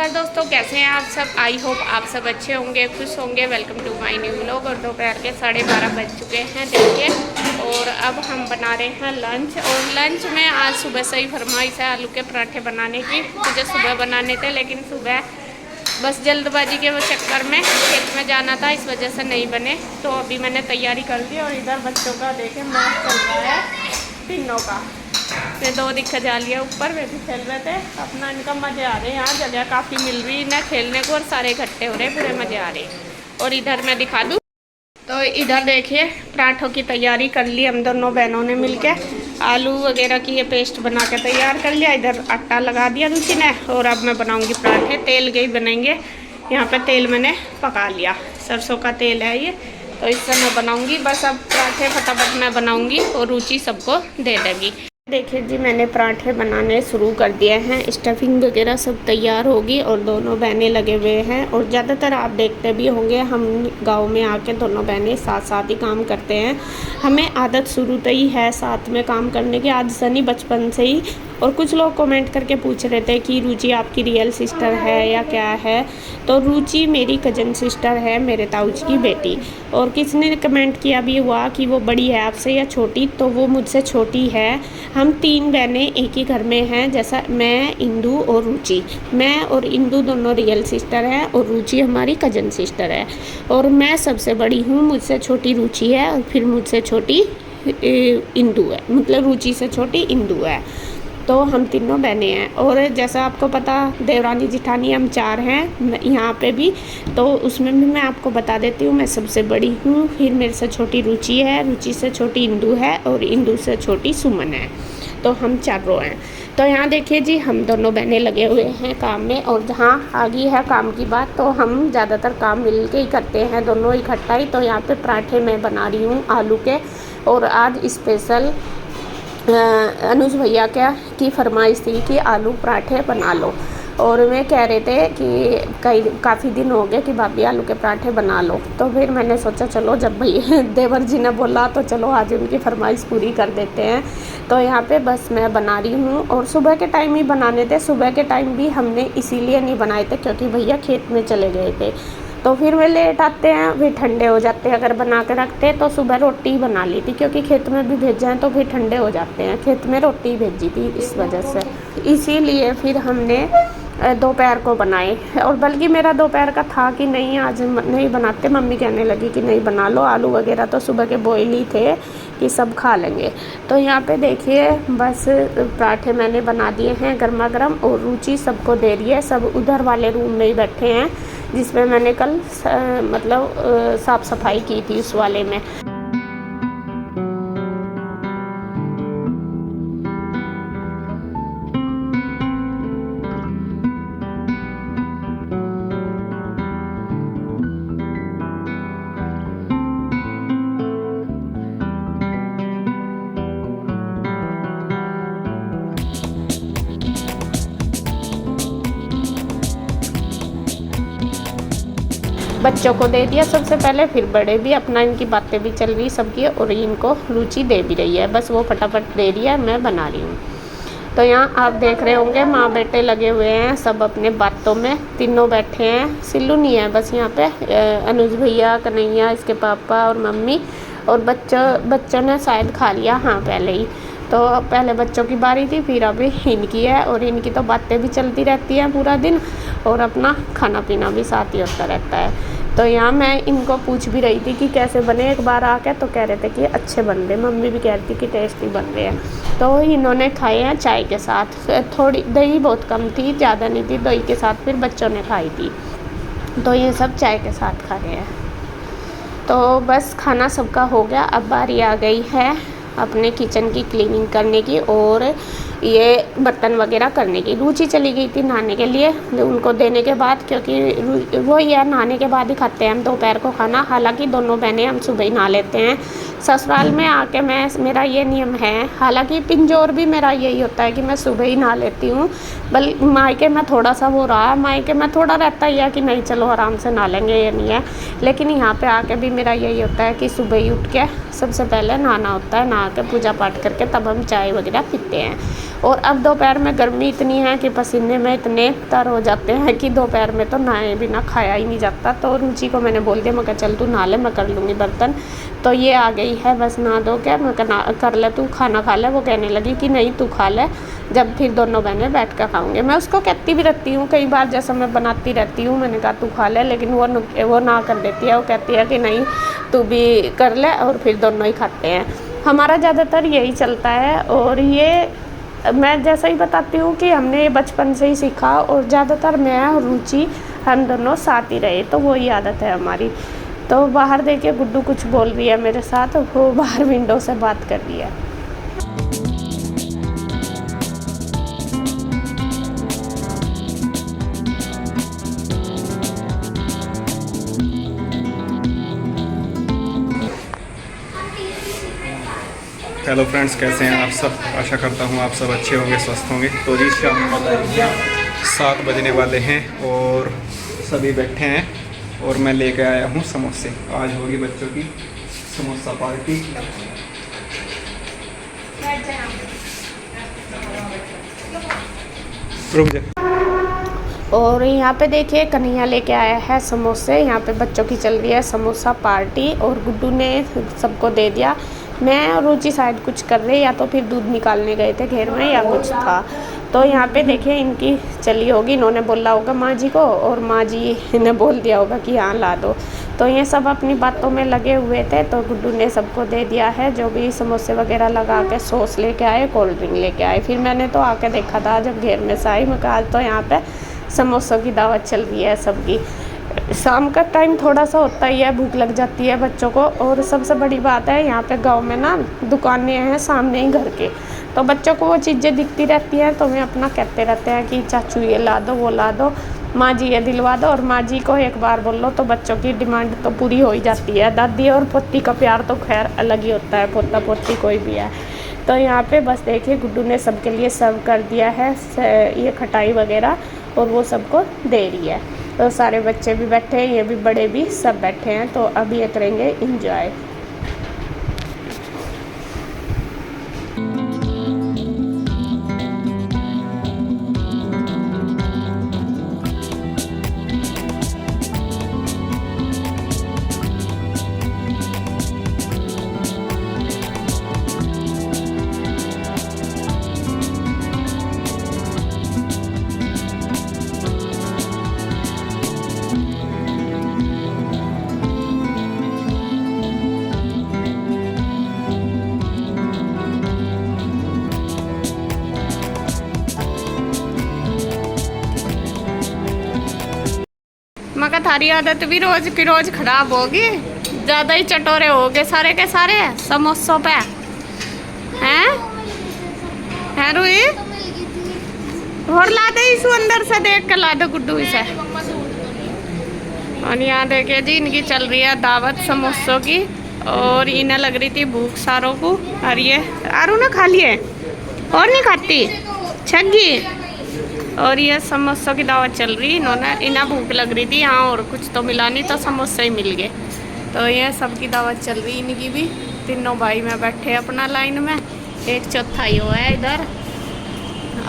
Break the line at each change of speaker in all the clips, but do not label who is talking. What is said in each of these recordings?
नमस्कार दोस्तों, कैसे हैं आप सब। आई होप आप सब अच्छे होंगे, खुश होंगे। Welcome to my new vlog. और दोपहर के 12:30 बज चुके हैं देखिए। और अब हम बना रहे हैं लंच। और लंच में आज सुबह से ही फरमाइश है आलू के पराठे बनाने की। मुझे सुबह बनाने थे, लेकिन सुबह बस जल्दबाजी के चक्कर में खेत में जाना था, इस वजह से नहीं बने। तो अभी मैंने तैयारी कर दी। और इधर बच्चों का देखें मैच चल रहा है तीनों का। ये दो दिखा जा लिया ऊपर, वे भी खेल रहे थे अपना। इनका मज़े आ रहे हैं, यहाँ जगह काफ़ी मिल रही है खेलने को और सारे इकट्ठे हो रहे हैं, पूरे मज़े आ रहे हैं। और इधर मैं दिखा दूँ तो इधर देखिए पराठों की तैयारी कर ली हम दोनों बहनों ने मिलकर। आलू वगैरह की ये पेस्ट बना के तैयार कर लिया। इधर आटा लगा दिया रुचि ने। और अब मैं बनाऊँगी पराठे, तेल के ही बनेंगे। यहाँ पर तेल मैंने पका लिया, सरसों का तेल है ये, तो इससे मैं बनाऊँगी। बस अब पराठे फटाफट मैं बनाऊँगी और रुचि सबको दे देगी। देखिए जी, मैंने पराठे बनाने शुरू कर दिए हैं। स्टफिंग वगैरह सब तैयार होगी और दोनों बहनें लगे हुए हैं। और ज़्यादातर आप देखते भी होंगे, हम गांव में आके दोनों बहनें साथ साथ ही काम करते हैं। हमें आदत शुरू से ही है साथ में काम करने की, आदत से नहीं बचपन से ही। और कुछ लोग कमेंट करके पूछ रहे थे कि रुचि आपकी रियल सिस्टर है या क्या है। तो रुचि मेरी कज़न सिस्टर है, मेरे ताऊजी की बेटी। और किसने कमेंट किया भी हुआ कि वो बड़ी है आपसे या छोटी, तो वो मुझसे छोटी है। हम तीन बहनें एक ही घर में हैं, जैसा मैं, इंदू और रुचि। मैं और इंदू दोनों रियल सिस्टर हैं और रुचि हमारी कज़न सिस्टर है। और मैं सबसे बड़ी हूँ, मुझसे छोटी रुचि है और फिर मुझसे छोटी इंदू है, मतलब रुचि से छोटी इंदू है। तो हम तीनों बहनें हैं। और जैसा आपको पता, देवरानी जिठानी हम 4 हैं यहाँ पे भी, तो उसमें भी मैं आपको बता देती हूँ, मैं सबसे बड़ी हूँ। फिर मेरे से छोटी रुचि है, रुचि से छोटी इंदू है और इंदू से छोटी सुमन है। तो हम चारों हैं। तो यहाँ देखिए जी, हम दोनों बहनें लगे हुए हैं काम में। और जहाँ आ गई है काम की बात, तो हम ज़्यादातर काम मिल के ही करते हैं दोनों इकट्ठा ही। तो यहाँ पे पराठे मैं बना रही हूँ आलू के। और आज स्पेशल अनुज भैया की फरमाइश थी कि आलू पराठे बना लो। और वे कह रहे थे कि काफ़ी दिन हो गए कि भाभी आलू के पराठे बना लो। तो फिर मैंने सोचा चलो, जब भैया देवर जी ने बोला तो चलो आज उनकी फरमाइश पूरी कर देते हैं। तो यहाँ पे बस मैं बना रही हूँ। और सुबह के टाइम ही बनाने थे। सुबह के टाइम भी हमने इसीलिए नहीं बनाए थे क्योंकि भैया खेत में चले गए थे। तो फिर वे लेट आते हैं, फिर ठंडे हो जाते हैं। अगर बना के रखते तो सुबह रोटी बना ली थी, क्योंकि खेत में भी भेज जाएँ तो फिर ठंडे हो जाते हैं। खेत में रोटी भेजी थी इस वजह से, इसीलिए फिर हमने दोपहर को बनाए। और बल्कि मेरा दोपहर का था कि नहीं आज नहीं बनाते, मम्मी कहने लगी कि नहीं बना लो। आलू वगैरह तो सुबह के बॉयल ही थे कि सब खा लेंगे। तो यहाँ पे देखिए बस पराठे मैंने बना दिए हैं गर्मा गर्म। और रुचि सबको दे रही है। सब उधर वाले रूम में ही बैठे हैं जिसमें मैंने कल साफ़ सफाई की थी, उस वाले में। बच्चों को दे दिया सबसे पहले, फिर बड़े भी अपना, इनकी बातें भी चल रही सबकी। और इनको रुचि दे भी रही है, बस वो फटाफट दे रही है, मैं बना रही हूँ। तो यहाँ आप देख रहे होंगे माँ बेटे लगे हुए हैं सब अपने बातों में। तीनों बैठे हैं, सिल्लू नहीं है बस यहाँ पे, अनुज भैया, कन्हैया, इसके पापा और मम्मी। और बच्चों ने शायद खा लिया, हाँ पहले ही। तो पहले बच्चों की बारी थी, फिर अभी इनकी है। और इनकी तो बातें भी चलती रहती हैं पूरा दिन, और अपना खाना पीना भी साथ ही होता रहता है। तो यहाँ मैं इनको पूछ भी रही थी कि कैसे बने। एक बार आके तो कह रहे थे कि अच्छे बन रहे, मम्मी भी कह रही थी कि टेस्टी बन रहे हैं। तो इन्होंने खाए हैं चाय के साथ। थोड़ी दही बहुत कम थी, ज़्यादा नहीं थी दही के साथ, फिर बच्चों ने खाई थी। तो ये सब चाय के साथ खा रहे हैं। तो बस खाना सबका हो गया। अब बारी आ गई है अपने किचन की क्लीनिंग करने की और ये बर्तन वगैरह करने की। रुचि चली गई थी नहाने के लिए, उनको देने के बाद, क्योंकि वो ये नहाने के बाद ही खाते हैं हम दोपहर को खाना। हालांकि दोनों बहनें हम सुबह ही नहा लेते हैं। ससुराल में आके मेरा ये नियम है, हालांकि पिंजौर भी मेरा यही होता है कि मैं सुबह ही नहा लेती हूँ। मायके में थोड़ा सा वो रहा, मायके में थोड़ा रहता ही है कि नहीं चलो आराम से नहा लेंगे, ये नहीं है। लेकिन यहाँ पे आके भी मेरा यही होता है कि सुबह ही उठ के सबसे पहले नहाना होता है। नहा के पूजा पाठ करके तब हम चाय वगैरह पीते हैं। और अब दोपहर में गर्मी इतनी है कि पसीने में इतने तर हो जाते हैं कि दोपहर में तो नहाए बिना खाया ही नहीं जाता। तो रुचि को मैंने बोल दिया, मैं कहा चल तू नहा ले, मैं कर लूँगी बर्तन। तो ये आ गई है बस नहा धो के, मैं कर ले तू खाना खा ले। वो कहने लगी कि नहीं तू खा ले, जब फिर दोनों बहनें बैठ कर खाऊंगे। मैं उसको कहती भी रहती हूँ कई बार, जैसा मैं बनाती रहती हूँ, मैंने कहा तू खा ले, लेकिन वो ना कर देती है। वो कहती है कि नहीं तू भी कर ले और फिर दोनों ही खाते हैं। हमारा ज़्यादातर यही चलता है। और ये मैं जैसा ही बताती हूँ कि हमने ये बचपन से ही सीखा, और ज़्यादातर मैं और रुचि हम दोनों साथ ही रहे, तो वही आदत है हमारी। तो बाहर देखिए गुड्डू कुछ बोल रही है मेरे साथ, वो बाहर विंडो से बात कर रही है।
हेलो फ्रेंड्स, कैसे हैं आप सब? आशा करता हूँ आप सब अच्छे होंगे, स्वस्थ होंगे। तो जी शाम को 7 बजने वाले हैं और सभी बैठे हैं और मैं लेके आया हूँ समोसे। आज होगी बच्चों की समोसा पार्टी। रुक जा।
और यहाँ पे देखिए कन्हैया लेके आया है समोसे। यहाँ पे बच्चों की चल रही है समोसा पार्टी और गुड्डू ने सबको दे दिया। मैं और रुचि शायद कुछ कर रहे, या तो फिर दूध निकालने गए थे घेर में या कुछ था। तो यहाँ पे देखिए इनकी चली होगी, इन्होंने बोला होगा माँ जी को और माँ जी ने बोल दिया होगा कि हाँ ला दो। तो ये सब अपनी बातों में लगे हुए थे। तो गुड्डू ने सबको दे दिया है, जो भी समोसे वगैरह लगा के सॉस लेके आए, कोल्ड ड्रिंक लेके आए। फिर मैंने तो आके देखा था जब घेर में से आई, मैं कहा आज तो यहाँ पे समोसों की दावत चल रही है सबकी। शाम का टाइम थोड़ा सा होता ही है, भूख लग जाती है बच्चों को। और सबसे बड़ी बात है यहाँ पे गांव में ना दुकानें हैं सामने ही घर के, तो बच्चों को वो चीज़ें दिखती रहती हैं, तो वे अपना कहते रहते हैं कि चाचू ये ला दो, वो ला दो, माँ जी ये दिलवा दो। और माँ जी को एक बार बोल लो तो बच्चों की डिमांड तो पूरी हो ही जाती है। दादी और पोती का प्यार तो खैर अलग ही होता है, पोता पोती कोई भी है। तो यहाँ पे बस देखिए गुड्डू ने सबके लिए सर्व कर दिया है ये खटाई वगैरह, और वो सबको दे रही है। तो सारे बच्चे भी बैठे हैं, ये भी बड़े भी सब बैठे हैं। तो अब ये करेंगे इंजॉय। मगर थारी आदत भी रोज की रोज खराब होगी, ज़्यादा ही चटोरे हो गए सारे के सारे समोसों पे। हैं रुई और ला दे इसको अंदर से, देख कर ला दो गुड्डू इसे। और यहाँ देखिए जी इनकी चल रही है दावत समोसों की, और इन्हें लग रही थी भूख सारों को। और ये आरू ना खा लिए और नहीं खाती छग्गी। और ये समोसों की दावत चल रही, इन्हें भूख लग रही थी यहाँ, और कुछ तो मिला नहीं तो समोसे ही मिल गए। तो ये सबकी दावत चल रही इनकी भी। तीनों भाई में बैठे अपना लाइन में, एक चौथा ही हुआ है इधर।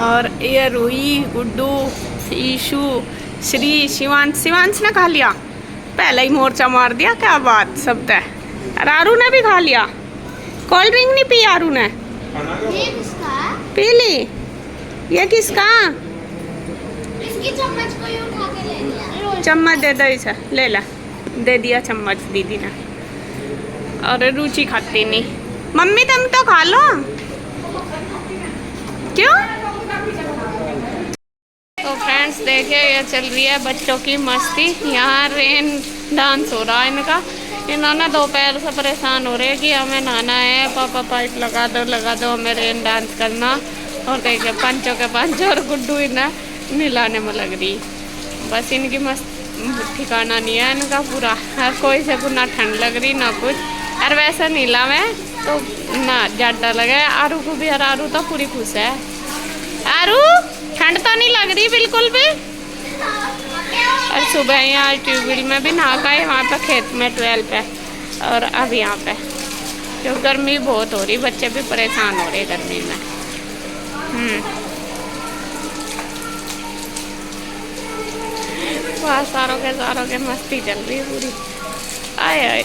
और ये रूही, गुड्डू, ईशु, श्री, शिवांश ने खा लिया, पहले ही मोर्चा मार दिया। क्या बात सब तय। और आरू ने भी खा लिया। कोल्ड ड्रिंक नहीं पी आरू ने, पी ली। ये किसका? इसकी चम्मच को ही उठा के ले लिया। चम्मच दे दो इसे, ले ला, दे दिया चम्मच दीदी ने। और रुचि खाती नहीं। मम्मी तुम तो खा लो, क्यों? तो फ्रेंड्स देखिए ये चल रही है बच्चों की मस्ती। यहाँ रेन डांस हो रहा है इनका। इन्होंने दोपहर से परेशान हो रहे हैं कि हमें नहाना है, पापा पाइप लगा दो, हमें रेन डांस करना। और देखिए पंचों के पंच और गुड्डू इन्हें मिलाने में लग रही। बस इनकी मस्त ठिकाना नहीं है इनका पूरा। हर कोई से ना ठंड लग रही ना कुछ। और वैसे नीला में तो ना ज़्यादा लगे आरू को भी। और आरू तो पूरी खुश है। आरू ठंड तो नहीं लग रही बिल्कुल भी। और सुबह यहाँ ट्यूबवेल में भी नहा का है, वहाँ पे खेत में 12 पे। और अब यहाँ पे क्योंकि गर्मी बहुत हो रही, बच्चे भी परेशान हो रहे गर्मी में। वहाँ सारों के मस्ती चल रही है पूरी। आए आए